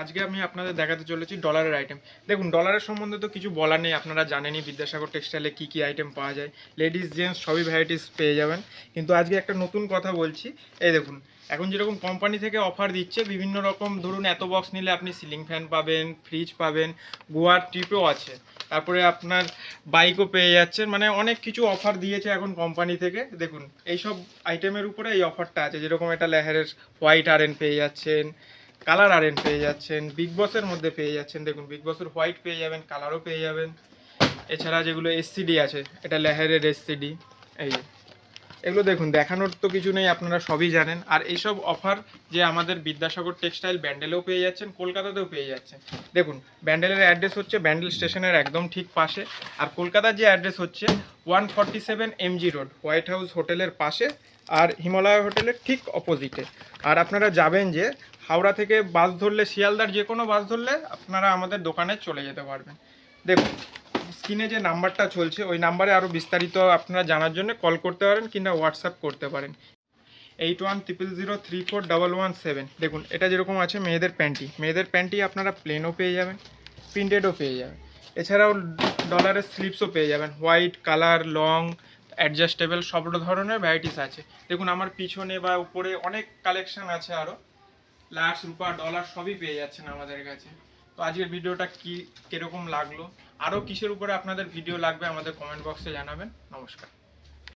আজকে আমি আপনাদের দেখাতে চলেছি ডলারের আইটেম। দেখুন, ডলারের সম্বন্ধে তো কিছু বলার নেই, আপনারা জানেনই বিদ্যাসাগর টেক্সটাইলে কী কী আইটেম পাওয়া যায়। লেডিস জেন্টস সবই ভ্যারাইটিস পেয়ে যাবেন। কিন্তু আজকে একটা নতুন কথা বলছি। এই দেখুন, এখন যেরকম কোম্পানি থেকে অফার দিচ্ছে বিভিন্ন রকম, ধরুন এত বক্স নিলে আপনি সিলিং ফ্যান পাবেন, ফ্রিজ পাবেন, গোয়ার ট্রিপও আছে, তারপরে আপনার বাইকও পেয়ে যাচ্ছেন, মানে অনেক কিছু অফার দিয়েছে এখন কোম্পানি থেকে। দেখুন এইসব আইটেমের উপরে এই অফারটা আছে, যেরকম এটা লেহারের হোয়াইট আরএন পেয়ে যাচ্ছেন, কালার আরএন পেয়ে যাচ্ছেন, বিগ বসের মধ্যে পেয়ে যাচ্ছেন। দেখুন বিগ বসের হোয়াইট পেয়ে যাবেন, কালারও পেয়ে যাবেন। এছাড়া যেগুলো এসসিডি আছে, এটা লেহারের এসসিডি। এই যে এগুলো দেখুন, দেখানোর তো কিছু নেই, আপনারা সবই জানেন। আর এইসব অফার যে আমাদের বিদ্যাসাগর টেক্সটাইল ব্যান্ডেলেও পেয়ে যাচ্ছেন, কলকাতাতেও পেয়ে যাচ্ছেন। দেখুন ব্যান্ডেলের অ্যাড্রেস হচ্ছে ব্যান্ডেল স্টেশনের একদম ঠিক পাশে, আর কলকাতার যে অ্যাড্রেস হচ্ছে 147 MG রোড, হোয়াইট হাউস হোটেলের পাশে, আর হিমালয় হোটেলের ঠিক অপোজিটে। আর আপনারা যাবেন যে হাওড়া থেকে বাস ধরলে, শিয়ালদার যে কোনো বাস ধরলে আপনারা আমাদের দোকানে চলে যেতে পারবেন। দেখুন স্ক্রিনে যে নাম্বারটা চলছে ওই নাম্বারে আরও বিস্তারিত আপনারা জানার জন্য কল করতে পারেন কিংবা হোয়াটসঅ্যাপ করতে পারেন 8100034117। দেখুন এটা যেরকম আছে মেয়েদের প্যান্টি আপনারা প্লেনও পেয়ে যাবেন, প্রিন্টেডও পেয়ে যাবেন। এছাড়াও ডলারের স্লিপসও পেয়ে যাবেন, হোয়াইট, কালার, লং, অ্যাডজাস্টেবল, সব ধরনের ভ্যারাইটিস আছে। দেখুন আমার পিছনে বা উপরে অনেক কালেকশন আছে, আরও লাক্স, রূপা, ডলার সবই পেয়ে যাচ্ছেন আমাদের কাছে। তো আজকের ভিডিওটা কীরকম লাগলো, আরও কিসের উপরে আপনাদের ভিডিও লাগবে আমাদের কমেন্ট বক্সে জানাবেন। নমস্কার।